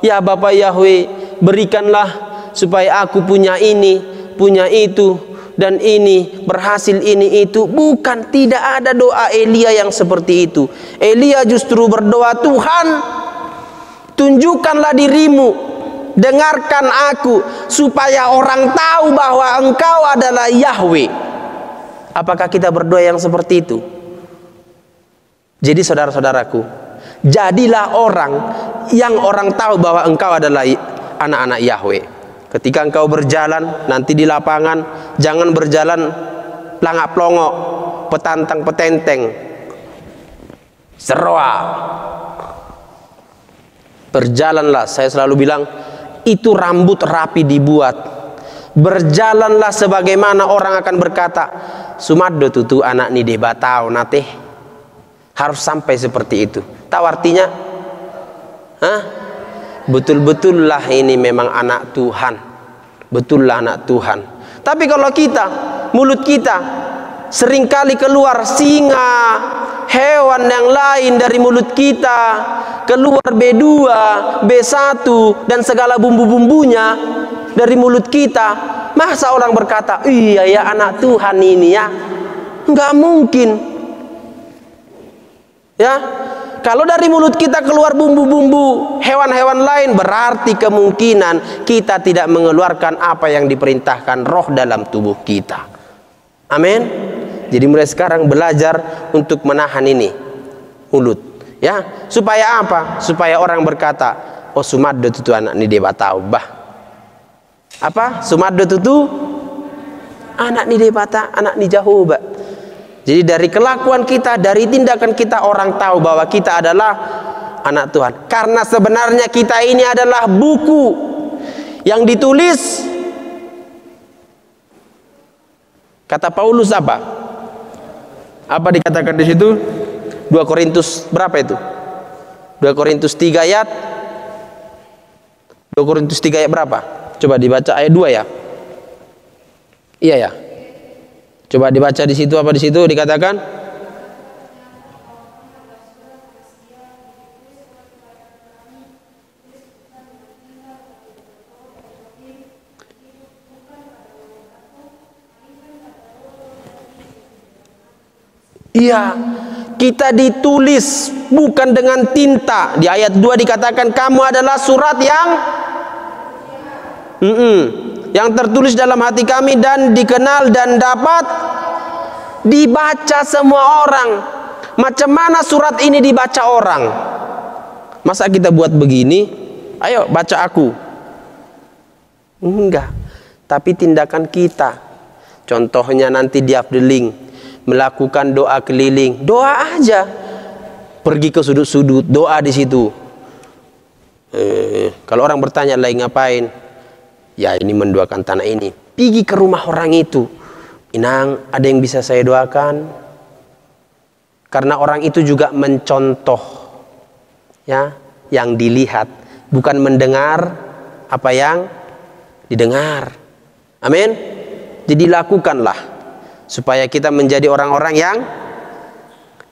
Ya Bapak Yahweh, berikanlah supaya aku punya ini, punya itu, dan ini, berhasil ini itu. Bukan, tidak ada doa Elia yang seperti itu. Elia justru berdoa, Tuhan, tunjukkanlah dirimu, dengarkan aku, supaya orang tahu bahwa engkau adalah Yahweh. Apakah kita berdoa yang seperti itu? Jadi saudara-saudaraku, jadilah orang yang orang tahu bahwa engkau adalah anak-anak Yahweh. Ketika engkau berjalan nanti di lapangan, jangan berjalan pelangak-pelongok, petantang-petenteng, seroa. Berjalanlah, saya selalu bilang, itu rambut rapi dibuat. Berjalanlah sebagaimana orang akan berkata, Sumaddo tutu anak ni debatau nate. Harus sampai seperti itu. Tahu artinya? Hah? Betul-betullah ini memang anak Tuhan. Betullah anak Tuhan. Tapi kalau kita, mulut kita seringkali keluar singa, hewan yang lain dari mulut kita, keluar B2, B1 dan segala bumbu-bumbunya dari mulut kita. Masa orang berkata, iya ya anak Tuhan ini ya? Enggak mungkin. Ya, kalau dari mulut kita keluar bumbu-bumbu hewan-hewan lain, berarti kemungkinan kita tidak mengeluarkan apa yang diperintahkan roh dalam tubuh kita. Amin. Jadi mulai sekarang belajar untuk menahan ini mulut, ya, supaya apa? Supaya orang berkata, oh Sumaddo tutu anak ni debatau bah. Apa? Sumaddo tutu anak ni debata, anak ni Jehovah. Jadi dari kelakuan kita, dari tindakan kita, orang tahu bahwa kita adalah anak Tuhan. Karena sebenarnya kita ini adalah buku yang ditulis, kata Paulus apa? Apa dikatakan di situ? 2 Korintus berapa itu? 2 Korintus 3 ayat 2 Korintus 3 ayat berapa? Coba dibaca ayat 2 ya. Iya ya. Coba dibaca di situ, apa di situ dikatakan? Iya, kita ditulis bukan dengan tinta. Di ayat 2 dikatakan kamu adalah surat yang tertulis dalam hati kami dan dikenal dan dapat dibaca semua orang. Macam mana surat ini dibaca orang? Masa kita buat begini, ayo baca aku? Enggak. Tapi tindakan kita, contohnya nanti di afdeling, melakukan doa keliling, doa aja, pergi ke sudut-sudut, doa di situ. Kalau orang bertanya lagi ngapain? Ya ini mendoakan tanah ini. Pergi ke rumah orang itu, Inang, ada yang bisa saya doakan? Karena orang itu juga mencontoh, ya, yang dilihat, bukan mendengar apa yang didengar. Amin. Jadi lakukanlah supaya kita menjadi orang-orang yang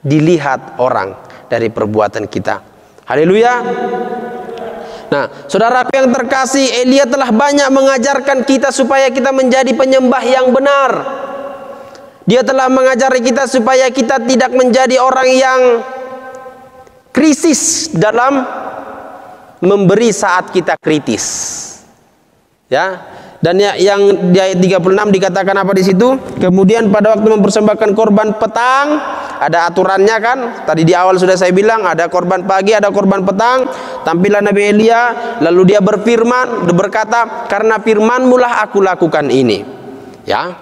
dilihat orang dari perbuatan kita. Haleluya. Nah, saudaraku yang terkasih, Elia telah banyak mengajarkan kita supaya kita menjadi penyembah yang benar. Dia telah mengajari kita supaya kita tidak menjadi orang yang krisis dalam memberi saat kita kritis. Ya. Dan yang di ayat 36 dikatakan apa di situ? Kemudian pada waktu mempersembahkan korban petang, ada aturannya kan? Tadi di awal sudah saya bilang ada korban pagi, ada korban petang. Tampillah Nabi Elia, lalu dia berfirman, berkata, karena firman-Mu lah aku lakukan ini. Ya.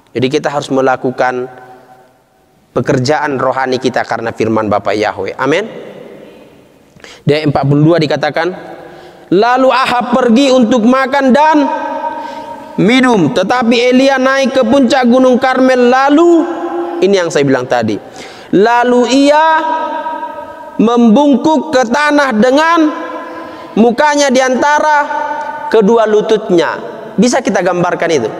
Jadi kita harus melakukan pekerjaan rohani kita karena firman Bapa Yahweh. Amin. Di ayat 42 dikatakan, lalu Ahab pergi untuk makan dan minum, tetapi Elia naik ke puncak gunung Karmel. Lalu, ini yang saya bilang tadi, lalu ia membungkuk ke tanah dengan mukanya di antara kedua lututnya. Bisa kita gambarkan itu?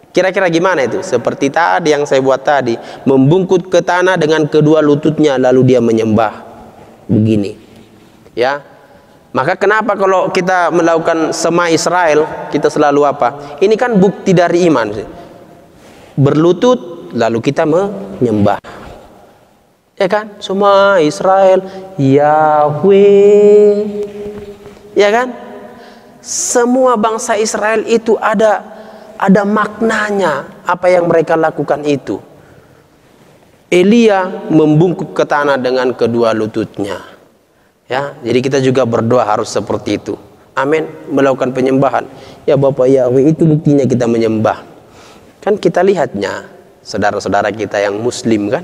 Kira-kira gimana itu? Seperti tadi yang saya buat tadi, membungkuk ke tanah dengan kedua lututnya, lalu dia menyembah begini. Ya. Maka kenapa kalau kita melakukan Sema Israel, kita selalu apa? Ini kan bukti dari iman. Berlutut lalu kita menyembah. Ya kan? Sema Israel Yahweh. Ya kan? Semua bangsa Israel itu ada maknanya apa yang mereka lakukan itu. Elia membungkuk ke tanah dengan kedua lututnya. Ya, jadi kita juga berdoa harus seperti itu. Amin. Melakukan penyembahan. Ya Bapak Yahweh, itu buktinya kita menyembah. Kan kita lihatnya saudara-saudara kita yang muslim kan,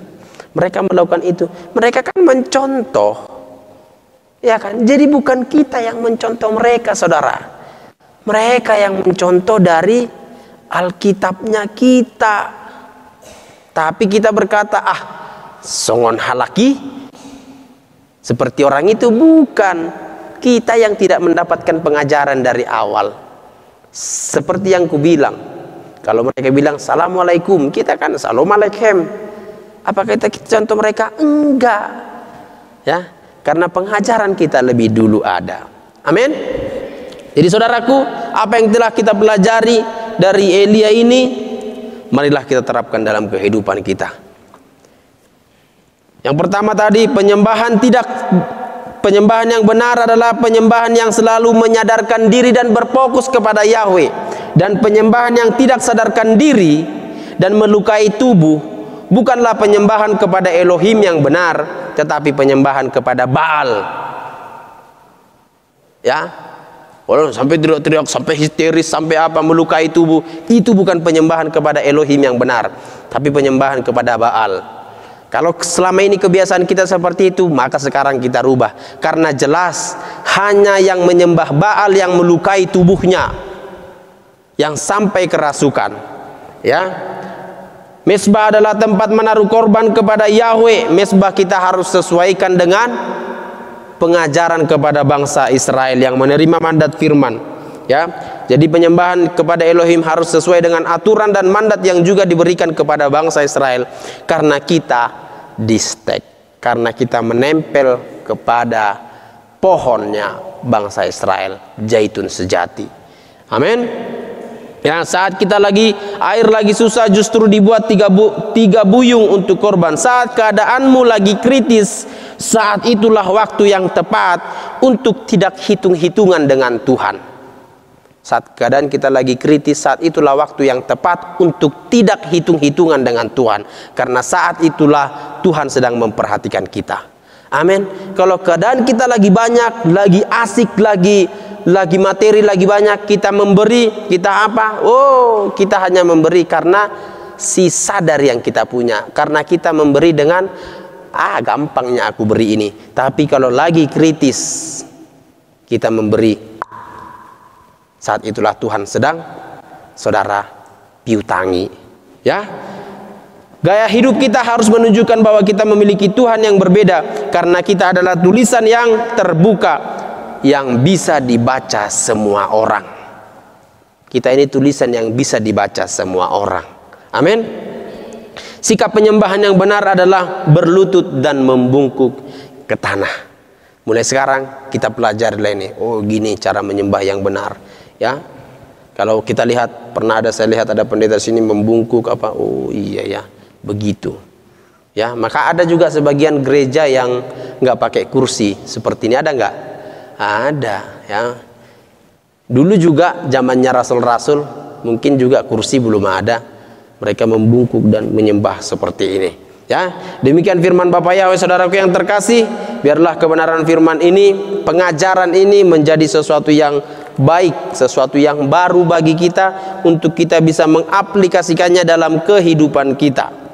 mereka melakukan itu. Mereka kan mencontoh. Ya kan? Jadi bukan kita yang mencontoh mereka, saudara. Mereka yang mencontoh dari Alkitabnya kita. Tapi kita berkata, songon halaki seperti orang itu. Bukan. Kita yang tidak mendapatkan pengajaran dari awal. Seperti yang ku bilang, kalau mereka bilang Assalamualaikum, kita kan Assalamualaikum. Apakah kita contoh mereka? Enggak. Ya, karena pengajaran kita lebih dulu ada. Amin. Jadi saudaraku, apa yang telah kita pelajari dari Elia ini, marilah kita terapkan dalam kehidupan kita. Yang pertama tadi, penyembahan yang benar adalah penyembahan yang selalu menyadarkan diri dan berfokus kepada Yahweh. Dan penyembahan yang tidak sadarkan diri dan melukai tubuh bukanlah penyembahan kepada Elohim yang benar, tetapi penyembahan kepada Baal. Ya, walau sampai teriak-teriak, sampai histeris, sampai apa, melukai tubuh, itu bukan penyembahan kepada Elohim yang benar, tapi penyembahan kepada Baal. Kalau selama ini kebiasaan kita seperti itu, maka sekarang kita rubah. Karena jelas hanya yang menyembah Baal yang melukai tubuhnya, yang sampai kerasukan. Ya, Mezbah adalah tempat menaruh korban kepada Yahweh. Mezbah kita harus sesuaikan dengan pengajaran kepada bangsa Israel yang menerima mandat firman. Ya, jadi penyembahan kepada Elohim harus sesuai dengan aturan dan mandat yang juga diberikan kepada bangsa Israel. Karena kita distek, karena kita menempel kepada pohonnya bangsa Israel, zaitun sejati. Amin. Ya, saat kita air lagi susah, justru dibuat tiga buyung untuk korban. Saat keadaanmu lagi kritis, saat itulah waktu yang tepat untuk tidak hitung-hitungan dengan Tuhan. Saat keadaan kita lagi kritis, saat itulah waktu yang tepat untuk tidak hitung-hitungan dengan Tuhan. Karena saat itulah Tuhan sedang memperhatikan kita. Amin. Kalau keadaan kita lagi banyak, lagi asik, lagi materi lagi banyak, kita memberi, kita apa? Oh, kita hanya memberi karena sisa dari yang kita punya. Karena kita memberi dengan gampangnya aku beri ini. Tapi kalau lagi kritis, kita memberi, saat itulah Tuhan sedang saudara piutangi. Ya, gaya hidup kita harus menunjukkan bahwa kita memiliki Tuhan yang berbeda, karena kita adalah tulisan yang terbuka yang bisa dibaca semua orang. Kita ini tulisan yang bisa dibaca semua orang. Amin. Sikap penyembahan yang benar adalah berlutut dan membungkuk ke tanah. Mulai sekarang kita pelajari ini. Oh, gini cara menyembah yang benar. Ya, kalau kita lihat, saya lihat ada pendeta sini membungkuk apa, oh iya ya, begitu. Ya, maka ada juga sebagian gereja yang nggak pakai kursi seperti ini, ada nggak? Ada. Ya, dulu juga zamannya rasul-rasul mungkin juga kursi belum ada, mereka membungkuk dan menyembah seperti ini. Ya, demikian firman Bapa Yahweh, saudaraku yang terkasih. Biarlah kebenaran firman ini, pengajaran ini menjadi sesuatu yang baik, sesuatu yang baru bagi kita, untuk kita bisa mengaplikasikannya dalam kehidupan kita.